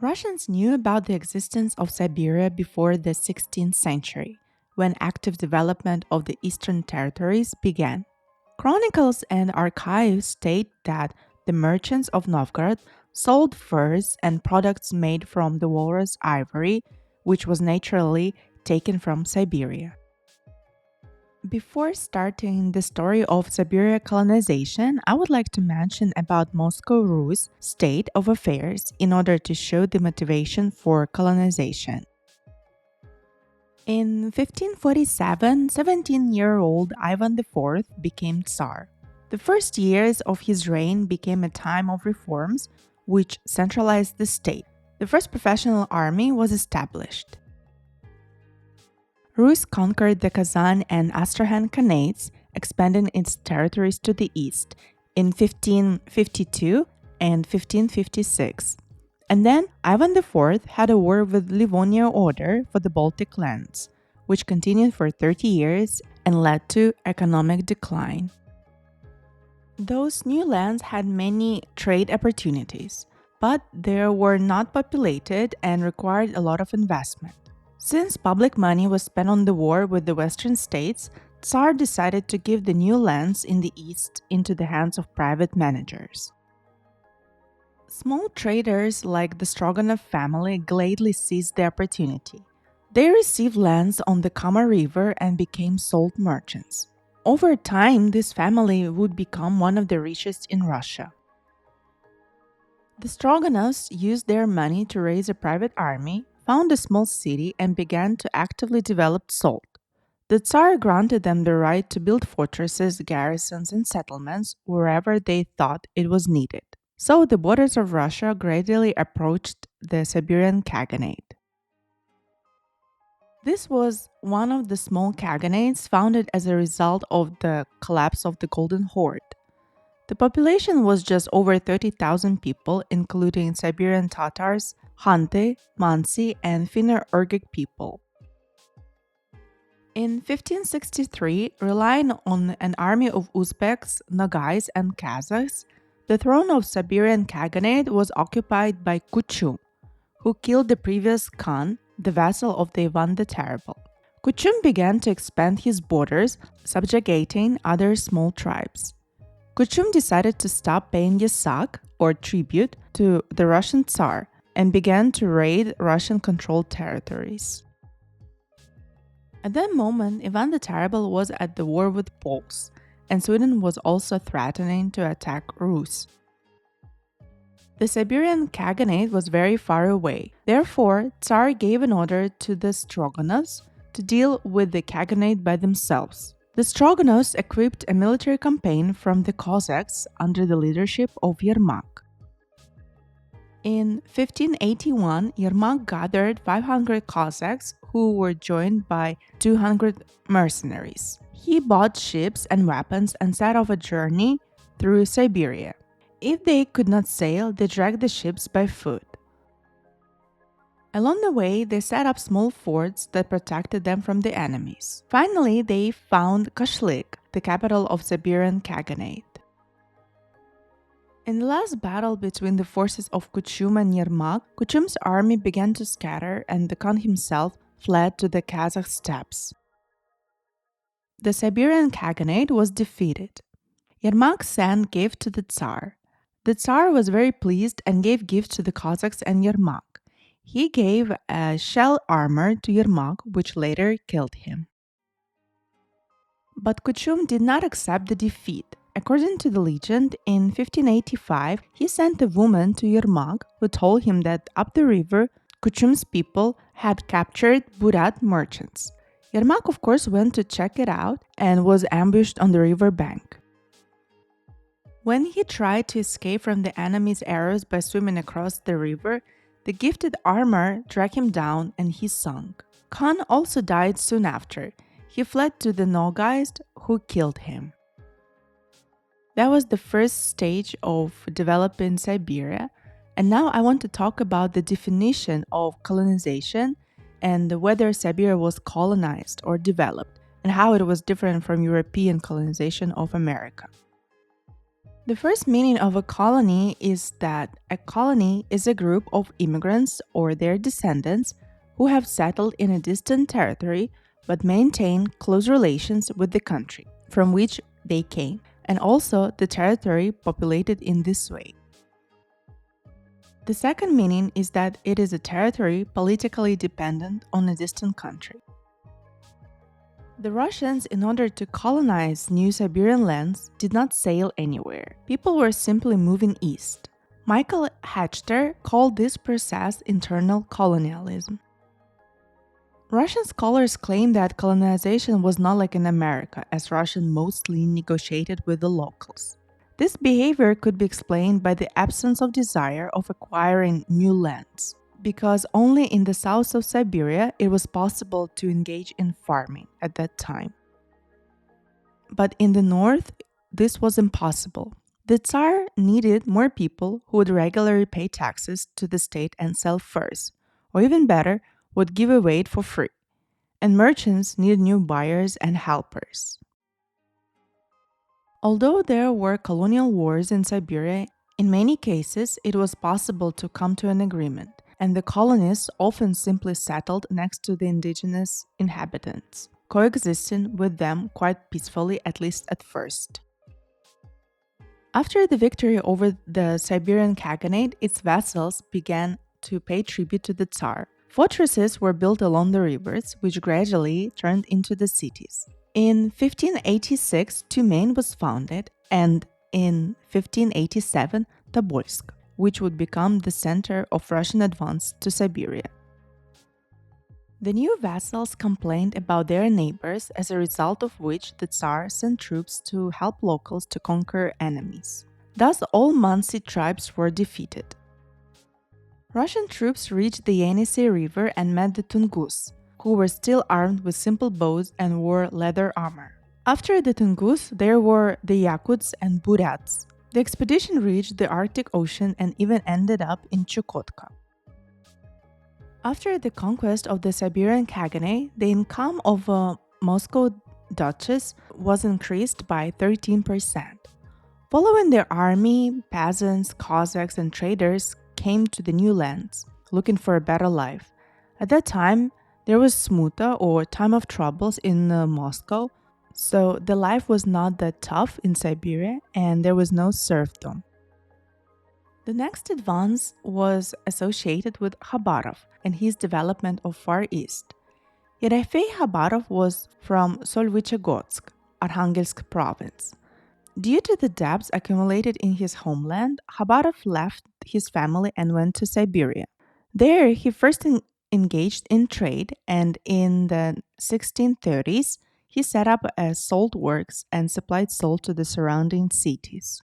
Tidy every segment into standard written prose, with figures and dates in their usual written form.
Russians knew about the existence of Siberia before the 16th century, when active development of the eastern territories began. Chronicles and archives state that the merchants of Novgorod sold furs and products made from the walrus ivory, which was naturally taken from Siberia. Before starting the story of Siberia colonization, I would like to mention about Moscow Rus' state of affairs in order to show the motivation for colonization. In 1547, 17-year-old Ivan IV became Tsar. The first years of his reign became a time of reforms which centralized the state. The first professional army was established. Rus conquered the Kazan and Astrakhan Khanates, expanding its territories to the east in 1552 and 1556. And then Ivan IV had a war with Livonia Order for the Baltic lands, which continued for 30 years and led to economic decline. Those new lands had many trade opportunities, but they were not populated and required a lot of investment. Since public money was spent on the war with the western states, Tsar decided to give the new lands in the east into the hands of private managers. Small traders like the Stroganov family gladly seized the opportunity. They received lands on the Kama River and became salt merchants. Over time, this family would become one of the richest in Russia. The Stroganovs used their money to raise a private army, found a small city, and began to actively develop salt. The Tsar granted them the right to build fortresses, garrisons, and settlements wherever they thought it was needed. So the borders of Russia gradually approached the Siberian Khaganate. This was one of the small khaganates founded as a result of the collapse of the Golden Horde. The population was just over 30,000 people, including Siberian Tatars, Khanty, Mansi, and Finno-Ugric people. In 1563, relying on an army of Uzbeks, Nogais, and Kazakhs, the throne of Siberian Khaganate was occupied by Kuchum, who killed the previous Khan, the vassal of the Ivan the Terrible. Kuchum began to expand his borders, subjugating other small tribes. Kuchum decided to stop paying yasak, or tribute, to the Russian Tsar and began to raid Russian-controlled territories. At that moment, Ivan the Terrible was at the war with Poles, and Sweden was also threatening to attack Rus. The Siberian Khaganate was very far away. Therefore, Tsar gave an order to the Stroganovs to deal with the Khaganate by themselves. The Stroganovs equipped a military campaign from the Cossacks under the leadership of Yermak. In 1581, Yermak gathered 500 Cossacks who were joined by 200 mercenaries. He bought ships and weapons and set off a journey through Siberia. If they could not sail, they dragged the ships by foot. Along the way, they set up small forts that protected them from the enemies. Finally, they found Kashlik, the capital of Siberian Khaganate. In the last battle between the forces of Kuchum and Yermak, Kuchum's army began to scatter and the Khan himself fled to the Kazakh steppes. The Siberian Khaganate was defeated. Yermak sent gifts to the Tsar. The Tsar was very pleased and gave gifts to the Cossacks and Yermak. He gave a shell armor to Yermak, which later killed him. But Kuchum did not accept the defeat. According to the legend, in 1585, he sent a woman to Yermak who told him that up the river, Kuchum's people had captured Burat merchants. Yermak, of course, went to check it out and was ambushed on the river bank. When he tried to escape from the enemy's arrows by swimming across the river, the gifted armor dragged him down and he sunk. Khan also died soon after. He fled to the Nogais, who killed him. That was the first stage of developing Siberia, and now I want to talk about the definition of colonization and whether Siberia was colonized or developed, and how it was different from European colonization of America. The first meaning of a colony is that a colony is a group of immigrants or their descendants who have settled in a distant territory but maintain close relations with the country from which they came, and also the territory populated in this way. The second meaning is that it is a territory politically dependent on a distant country. The Russians, in order to colonize new Siberian lands, did not sail anywhere. People were simply moving east. Michael Hatchter called this process internal colonialism. Russian scholars claim that colonization was not like in America, as Russia mostly negotiated with the locals. This behavior could be explained by the absence of desire of acquiring new lands, because only in the south of Siberia it was possible to engage in farming at that time. But in the north, this was impossible. The Tsar needed more people who would regularly pay taxes to the state and sell furs, or even better, would give away it for free. And merchants needed new buyers and helpers. Although there were colonial wars in Siberia, in many cases it was possible to come to an agreement, and the colonists often simply settled next to the indigenous inhabitants, coexisting with them quite peacefully, at least at first. After the victory over the Siberian Khaganate, its vassals began to pay tribute to the Tsar. Fortresses were built along the rivers, which gradually turned into the cities. In 1586, Tyumen was founded, and in 1587, Tobolsk, which would become the center of Russian advance to Siberia. The new vassals complained about their neighbors, as a result of which the Tsar sent troops to help locals to conquer enemies. Thus, all Mansi tribes were defeated. Russian troops reached the Yenisei River and met the Tungus, who were still armed with simple bows and wore leather armor. After the Tungus, there were the Yakuts and Buryats. The expedition reached the Arctic Ocean and even ended up in Chukotka. After the conquest of the Siberian Khaganate, the income of a Moscow Duchess was increased by 13%. Following their army, peasants, Cossacks, and traders came to the new lands, looking for a better life. At that time, there was smuta, or time of troubles, in Moscow, so the life was not that tough in Siberia, and there was no serfdom. The next advance was associated with Khabarov and his development of Far East. Yerafei Khabarov was from Solvychegodsk, Arkhangelsk province. Due to the debts accumulated in his homeland, Khabarov left his family and went to Siberia. There, he first engaged in trade, and in the 1630s, he set up a salt works and supplied salt to the surrounding cities.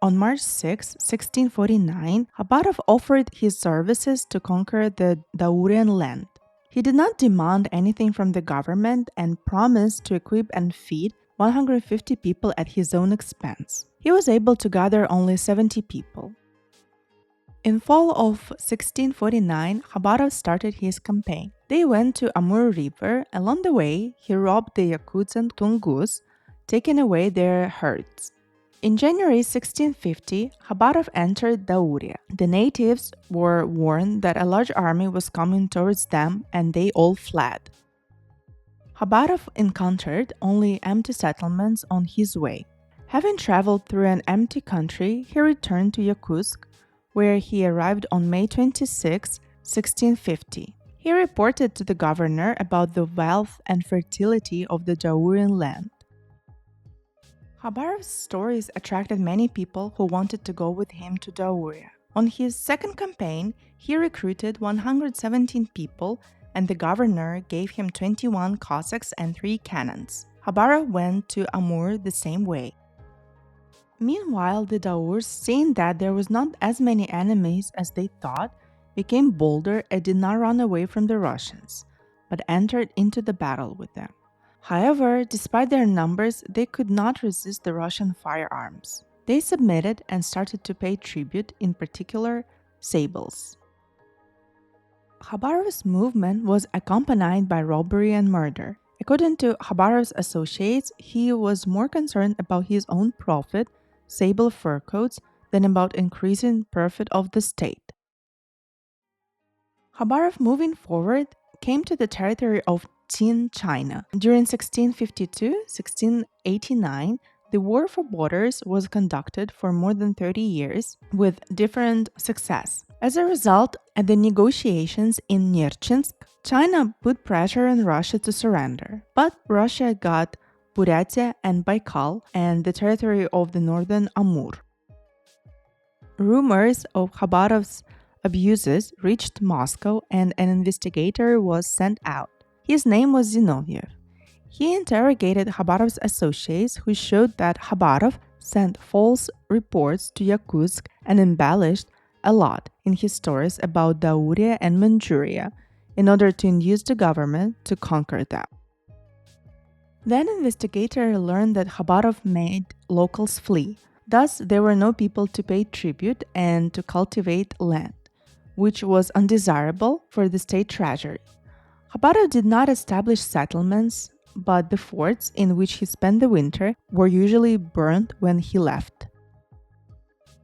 On March 6, 1649, Khabarov offered his services to conquer the Daurian land. He did not demand anything from the government and promised to equip and feed 150 people at his own expense. He was able to gather only 70 people. In fall of 1649, Khabarov started his campaign. They went to Amur River. Along the way, he robbed the Yakuts and Tungus, taking away their herds. In January 1650, Khabarov entered Dauria. The natives were warned that a large army was coming towards them, and they all fled. Khabarov encountered only empty settlements on his way. Having traveled through an empty country, he returned to Yakutsk, where he arrived on May 26, 1650. He reported to the governor about the wealth and fertility of the Daurian land. Khabarov's stories attracted many people who wanted to go with him to Dauria. On his second campaign, he recruited 117 people, and the governor gave him 21 Cossacks and 3 cannons. Khabarov went to Amur the same way. Meanwhile, the Daurs, seeing that there was not as many enemies as they thought, became bolder and did not run away from the Russians, but entered into the battle with them. However, despite their numbers, they could not resist the Russian firearms. They submitted and started to pay tribute, in particular, sables. Khabarov's movement was accompanied by robbery and murder. According to Khabarov's associates, he was more concerned about his own profit, sable fur coats, than about increasing profit of the state. Khabarov, moving forward, came to the territory of Qin China. During 1652-1689, the War for Borders was conducted for more than 30 years with different success. As a result, at the negotiations in Nerchinsk, China put pressure on Russia to surrender, but Russia got Buryatia and Baikal and the territory of the northern Amur. Rumors of Khabarov's abuses reached Moscow and an investigator was sent out. His name was Zinoviev. He interrogated Khabarov's associates, who showed that Khabarov sent false reports to Yakutsk and embellished a lot in his stories about Dauria and Manchuria in order to induce the government to conquer them. Then investigator learned that Khabarov made locals flee. Thus, there were no people to pay tribute and to cultivate land, which was undesirable for the state treasury. Khabarov did not establish settlements, but the forts in which he spent the winter were usually burned when he left.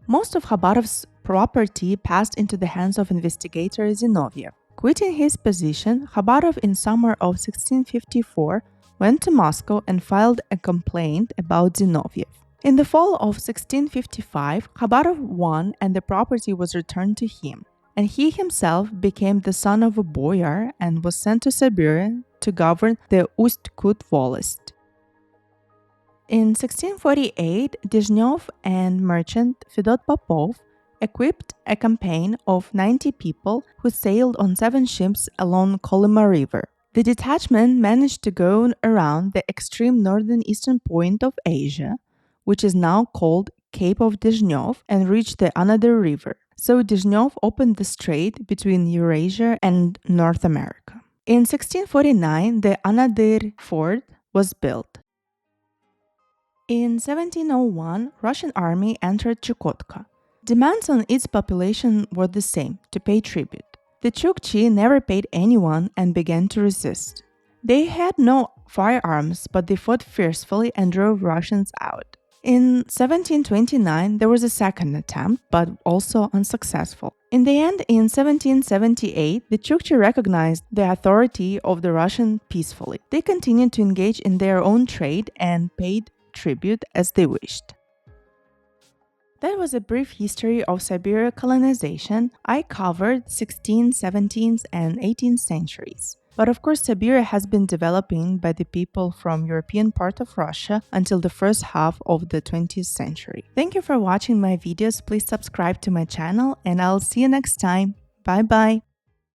Most of Khabarov's property passed into the hands of investigator Zinoviev. Quitting his position, Khabarov in summer of 1654 went to Moscow and filed a complaint about Zinoviev. In the fall of 1655, Khabarov won and the property was returned to him, and he himself became the son of a boyar and was sent to Siberia to govern the Ust-Kut Volest. In 1648, Dezhnev and merchant Fedot Popov equipped a campaign of 90 people who sailed on 7 ships along Kolyma River. The detachment managed to go around the extreme northern eastern point of Asia, which is now called Cape of Dezhnev, and reached the Anadyr River. So Dezhnev opened the strait between Eurasia and North America. In 1649, the Anadyr fort was built. In 1701, Russian army entered Chukotka. Demands on its population were the same, to pay tribute. The Chukchi never paid anyone and began to resist. They had no firearms, but they fought fiercely and drove Russians out. In 1729, there was a second attempt, but also unsuccessful. In the end, in 1778, the Chukchi recognized the authority of the Russian peacefully. They continued to engage in their own trade and paid tribute as they wished. That was a brief history of Siberia colonization. I covered 16th, 17th, and 18th centuries. But of course, Siberia has been developing by the people from European part of Russia until the first half of the 20th century. Thank you for watching my videos. Please subscribe to my channel and I'll see you next time. Bye bye!